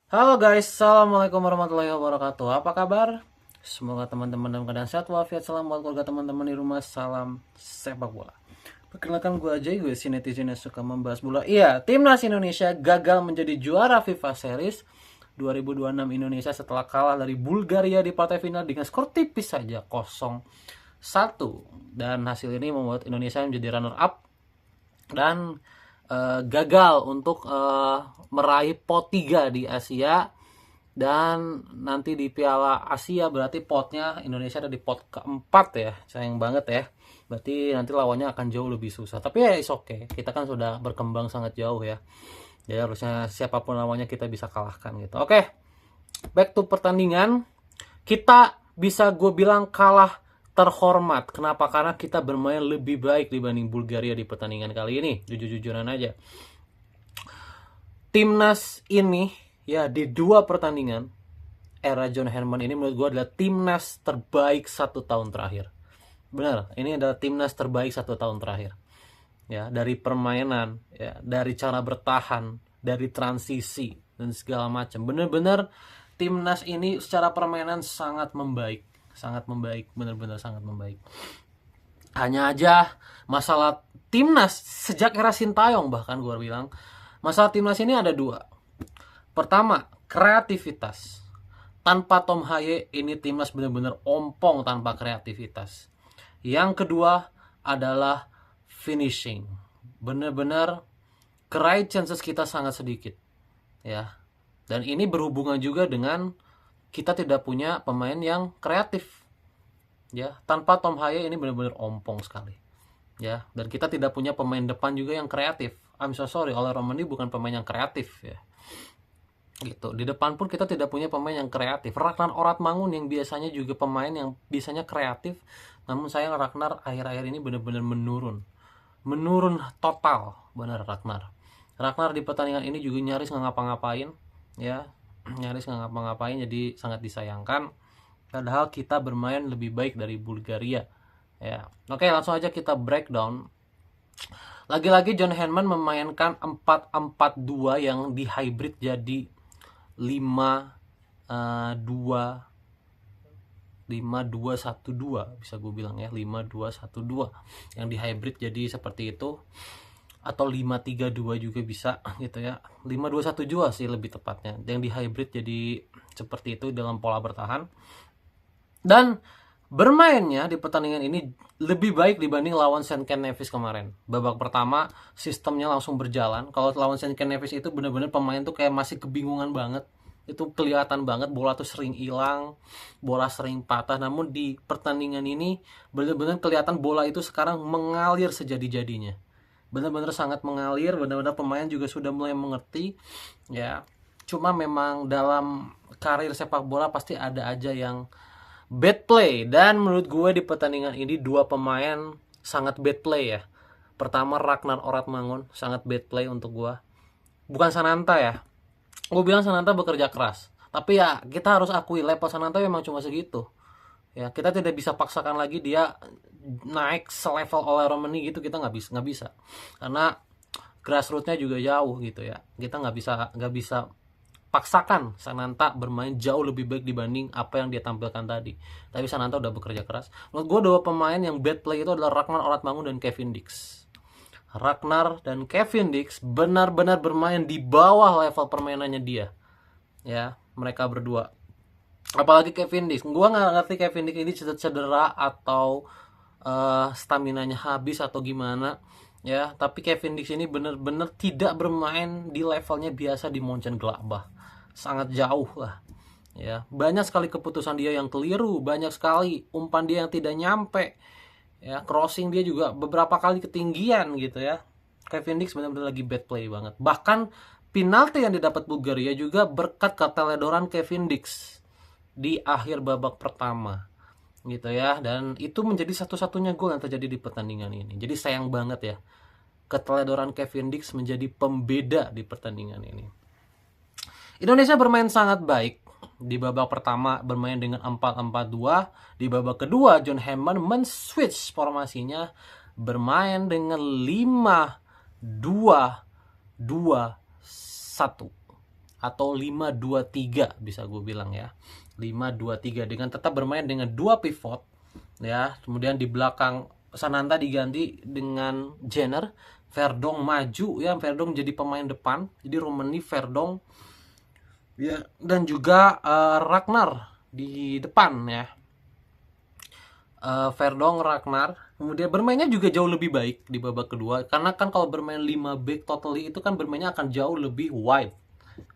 Halo guys, assalamualaikum warahmatullahi wabarakatuh. Apa kabar? Semoga teman-teman dalam keadaan sehat walafiat. Salam buat keluarga teman-teman di rumah. Salam sepak bola. Perkenalkan gue aja, gue si netizen yang suka membahas bola. Iya, timnas Indonesia gagal menjadi juara FIFA Series 2026 Indonesia setelah kalah dari Bulgaria di partai final dengan skor tipis saja 0-1. Dan hasil ini membuat Indonesia menjadi runner up dan gagal untuk meraih pot 3 di Asia. Dan nanti di Piala Asia berarti potnya Indonesia ada di pot keempat ya. Sayang banget ya. Berarti nanti lawannya akan jauh lebih susah. Tapi ya is okay. Kita kan sudah berkembang sangat jauh ya. Jadi harusnya siapapun lawannya kita bisa kalahkan gitu. Oke, back to pertandingan. Kita bisa gue bilang kalah terhormat. Kenapa? Karena kita bermain lebih baik dibanding Bulgaria di pertandingan kali ini. Jujur-jujuran aja. Timnas ini ya di dua pertandingan era John Herman ini menurut gue adalah timnas terbaik 1 tahun terakhir. Benar, ini adalah timnas terbaik 1 tahun terakhir. Ya, dari permainan, ya, dari cara bertahan, dari transisi dan segala macam. Benar-benar timnas ini secara permainan sangat membaik, benar-benar sangat membaik. Hanya aja masalah timnas sejak era Sintayong bahkan gue bilang, masalah timnas ini ada dua. Pertama, kreativitas. Tanpa Tom Haye ini timnas benar-benar ompong tanpa kreativitas. Yang kedua adalah finishing. Benar-benar create chances kita sangat sedikit. Ya. Dan ini berhubungan juga dengan kita tidak punya pemain yang kreatif. Ya, tanpa Tom Haye ini benar-benar ompong sekali. Ya, dan kita tidak punya pemain depan juga yang kreatif. I'm so sorry, Ole Romani bukan pemain yang kreatif ya. Gitu. Di depan pun kita tidak punya pemain yang kreatif. Ragnar Oratmangun yang biasanya juga pemain yang biasanya kreatif, namun sayang Ragnar akhir-akhir ini benar-benar menurun. Menurun total, benar Ragnar. Ragnar di pertandingan ini juga nyaris nggak ngapa-ngapain, ya. Nyaris nggak ngapa-ngapain, jadi sangat disayangkan. Padahal kita bermain lebih baik dari Bulgaria. Ya. Oke, langsung aja kita breakdown. Lagi-lagi John Henman memainkan 4-4-2 yang di hybrid jadi 5-2 5-2-1-2 bisa gue bilang ya, 5-2-1-2 yang di hybrid jadi seperti itu, atau 5-3-2 juga bisa gitu ya. 5-2-1-2 sih lebih tepatnya, yang di hybrid jadi seperti itu dalam pola bertahan. Dan bermainnya di pertandingan ini lebih baik dibanding lawan St. Ken Nevis kemarin. Babak pertama sistemnya langsung berjalan. Kalau lawan St. Ken Nevis itu benar-benar pemain tuh kayak masih kebingungan banget. Itu kelihatan banget bola tuh sering hilang, bola sering patah. Namun di pertandingan ini benar-benar kelihatan bola itu sekarang mengalir sejadi-jadinya. Benar-benar sangat mengalir, benar-benar pemain juga sudah mulai mengerti ya. Cuma memang dalam karir sepak bola pasti ada aja yang bad play, dan menurut gue di pertandingan ini dua pemain sangat bad play ya. Pertama Ragnar Oratmangun sangat bad play untuk gue. Bukan Sananta ya. Gue bilang Sananta bekerja keras, tapi ya kita harus akui level Sananta memang cuma segitu. Ya, kita tidak bisa paksakan lagi dia naik selevel oleh Romani gitu, kita nggak bisa. Karena grassrootsnya juga jauh gitu ya. Kita nggak bisa paksakan Sananta bermain jauh lebih baik dibanding apa yang dia tampilkan tadi. Tapi Sananta udah bekerja keras. Menurut gue dua pemain yang bad play itu adalah Ragnar Oratmangun dan Kevin Dix. Ragnar dan Kevin Dix benar-benar bermain di bawah level permainannya dia. Ya, mereka berdua. Apalagi Kevin Dix. Gue nggak ngerti Kevin Dix ini cedera atau staminanya habis atau gimana. Ya, tapi Kevin Dix ini benar-benar tidak bermain di levelnya biasa di Mönchengladbach. Sangat jauh lah. Ya, banyak sekali keputusan dia yang keliru, banyak sekali umpan dia yang tidak nyampe. Ya, crossing dia juga beberapa kali ketinggian gitu ya. Kevin Dix benar-benar lagi bad play banget. Bahkan penalti yang didapat Bulgaria juga berkat keteledoran Kevin Dix di akhir babak pertama gitu ya. Dan itu menjadi satu-satunya gol yang terjadi di pertandingan ini. Jadi sayang banget ya, keteledoran Kevin Dix menjadi pembeda di pertandingan ini. Indonesia bermain sangat baik. Di babak pertama bermain dengan 4-4-2. Di babak kedua John Hammond men-switch formasinya bermain dengan 5-2-2-1. atau 5-2-3 bisa gue bilang ya. 5-2-3 dengan tetap bermain dengan 2 pivot ya. Kemudian di belakang Sananta diganti dengan Jenner, Verdonk maju ya, Verdonk jadi pemain depan. Jadi Romani, Verdonk ya, dan juga Ragnar di depan ya. Verdonk, Ragnar. Kemudian bermainnya juga jauh lebih baik di babak kedua, karena kan kalau bermain 5 back totally itu kan bermainnya akan jauh lebih wide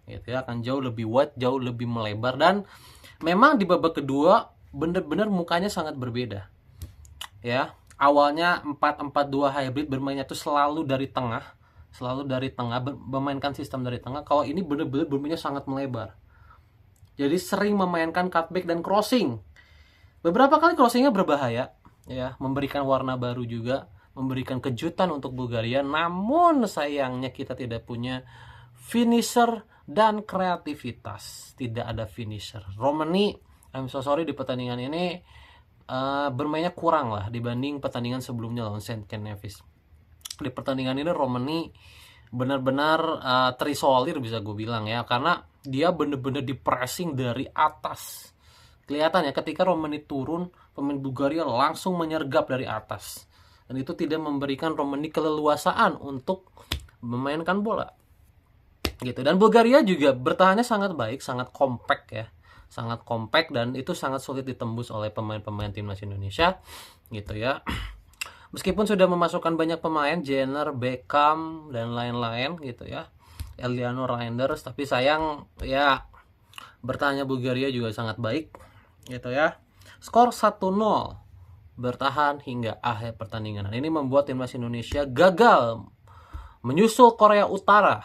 gitu ya, akan jauh lebih wide, jauh lebih melebar. Dan memang di babak kedua bener-bener mukanya sangat berbeda ya. Awalnya 4-4-2 hybrid, bermainnya tuh selalu dari tengah, memainkan sistem dari tengah. Kalau ini bener-bener bermainnya sangat melebar, jadi sering memainkan cutback dan crossing. Beberapa kali crossingnya berbahaya ya, memberikan warna baru juga, memberikan kejutan untuk Bulgaria. Namun sayangnya kita tidak punya finisher dan kreativitas. Tidak ada finisher. Romani, I'm so sorry, di pertandingan ini bermainnya kurang lah dibanding pertandingan sebelumnya lawan St. Kitts Nevis. Di pertandingan ini Romani benar-benar terisolir bisa gue bilang ya, karena dia benar-benar di pressing dari atas. Kelihatan ya, ketika Romani turun, pemain Bulgaria langsung menyergap dari atas. Dan itu tidak memberikan Romani keleluasaan untuk memainkan bola. Gitu. Dan Bulgaria juga bertahannya sangat baik, sangat compact ya. Sangat compact, dan itu sangat sulit ditembus oleh pemain-pemain timnas Indonesia. Gitu ya. Meskipun sudah memasukkan banyak pemain, Jenner, Beckham, dan lain-lain gitu ya. Eliano Reinders, tapi sayang ya, bertahannya Bulgaria juga sangat baik gitu ya. Skor 1-0 bertahan hingga akhir pertandingan. Ini membuat timnas Indonesia gagal menyusul Korea Utara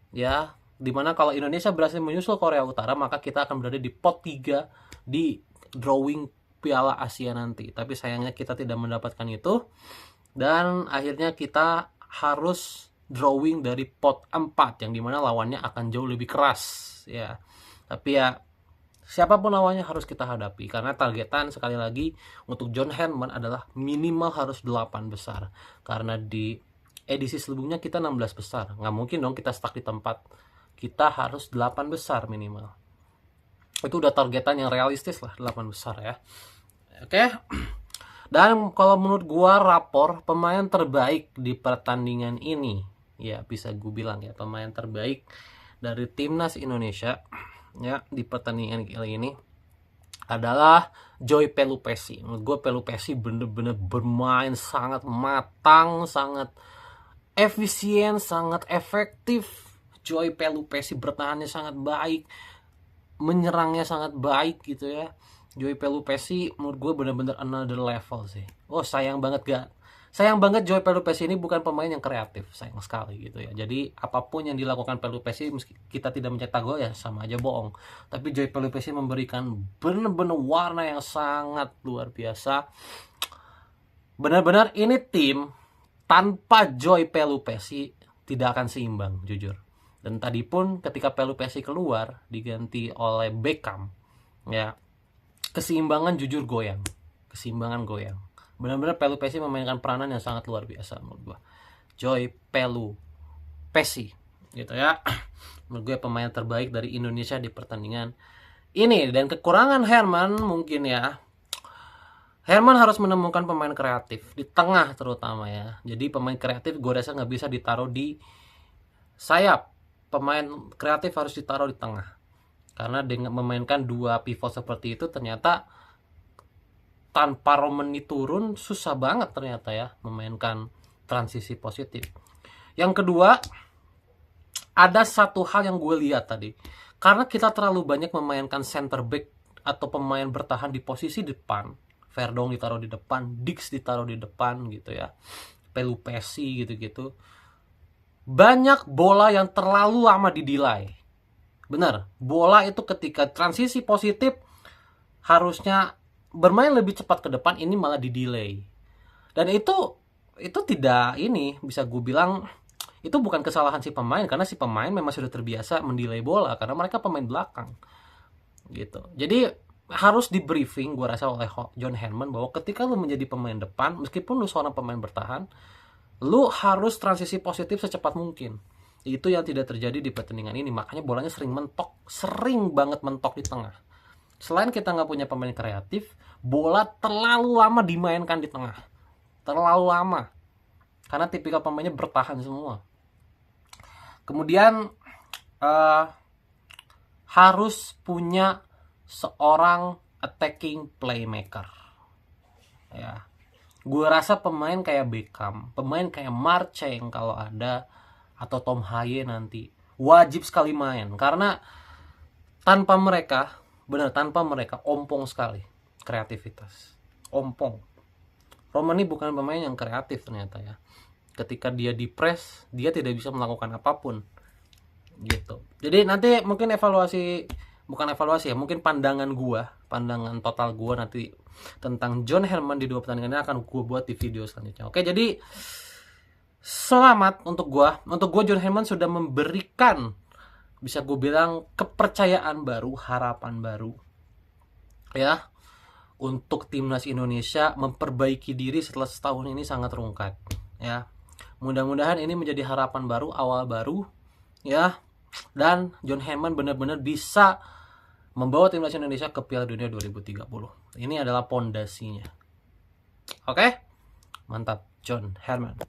ya, dimana kalau Indonesia berhasil menyusul Korea Utara, maka kita akan berada di pot 3 di drawing Piala Asia nanti. Tapi sayangnya kita tidak mendapatkan itu, dan akhirnya kita harus drawing dari pot 4 yang dimana lawannya akan jauh lebih keras ya. Tapi ya, siapapun lawannya harus kita hadapi, karena targetan sekali lagi untuk John Henman adalah minimal harus 8 besar. Karena di edisi sebelumnya kita 16 besar. Nggak mungkin dong kita stuck di tempat. Kita harus 8 besar minimal. Itu udah targetan yang realistis lah, 8 besar ya. Oke. Dan kalau menurut gua rapor pemain terbaik di pertandingan ini, ya bisa gue bilang ya, pemain terbaik dari timnas Indonesia ya di pertandingan kali ini adalah Joy Pelupessy. Menurut gue Pelupessy bener-bener bermain sangat matang, sangat efisien, sangat efektif. Joy Pelupessy bertahannya sangat baik, menyerangnya sangat baik gitu ya. Joy Pelupessy menurut gue bener-bener another level sih. Oh sayang banget Joy Pelupessy ini bukan pemain yang kreatif, sayang sekali gitu ya. Jadi apapun yang dilakukan Pelupessy, meski kita tidak mencetak gol ya sama aja bohong. Tapi Joy Pelupessy memberikan benar-benar warna yang sangat luar biasa. Benar-benar ini tim tanpa Joy Pelupessy tidak akan seimbang, jujur. Dan tadi pun ketika Pelupessy keluar diganti oleh Beckham ya, keseimbangan jujur goyang. Benar-benar Pelupessy memainkan peranan yang sangat luar biasa menurut gue. Joy Pelupessy gitu ya. Menurut gue pemain terbaik dari Indonesia di pertandingan ini. Dan kekurangan Herman mungkin ya, Herman harus menemukan pemain kreatif di tengah terutama ya. Jadi pemain kreatif gue rasa nggak bisa ditaruh di sayap. Pemain kreatif harus ditaruh di tengah. Karena dengan memainkan 2 pivot seperti itu ternyata tanpa Romani turun susah banget ternyata ya memainkan transisi positif. Yang kedua, ada satu hal yang gue lihat tadi. Karena kita terlalu banyak memainkan center back atau pemain bertahan di posisi depan. Verdonk ditaruh di depan, Dix ditaruh di depan gitu ya. Pelupessy gitu-gitu. Banyak bola yang terlalu lama di-delay. Benar, bola itu ketika transisi positif harusnya bermain lebih cepat ke depan, ini malah di-delay. Dan itu tidak, ini bisa gue bilang itu bukan kesalahan si pemain, karena si pemain memang sudah terbiasa mendelay bola karena mereka pemain belakang. Gitu. Jadi harus di briefing gue rasa oleh John Henman bahwa ketika lu menjadi pemain depan, meskipun lu seorang pemain bertahan, lu harus transisi positif secepat mungkin. Itu yang tidak terjadi di pertandingan ini. Makanya bolanya sering banget mentok di tengah. Selain kita nggak punya pemain kreatif, bola terlalu lama dimainkan di tengah. Terlalu lama. Karena tipikal pemainnya bertahan semua. Kemudian harus punya seorang attacking playmaker. Ya. Gue rasa pemain kayak Beckham, pemain kayak Marcheng kalau ada, atau Tom Haye nanti wajib sekali main, karena tanpa mereka ompong sekali kreativitas. Ompong. Romani bukan pemain yang kreatif ternyata ya. Ketika dia di press, dia tidak bisa melakukan apapun gitu. Jadi nanti mungkin mungkin pandangan total gua nanti tentang John Herdman di 2 pertandingan ini akan gua buat di video selanjutnya. Oke, jadi selamat untuk gua John Herdman sudah memberikan, bisa gue bilang, kepercayaan baru, harapan baru ya untuk timnas Indonesia memperbaiki diri setelah setahun ini sangat rungkat ya. Mudah-mudahan ini menjadi harapan baru, awal baru ya, dan John Herdman benar-benar bisa membawa timnas Indonesia ke Piala Dunia 2030. Ini adalah pondasinya. Oke? Mantap, John Herdman.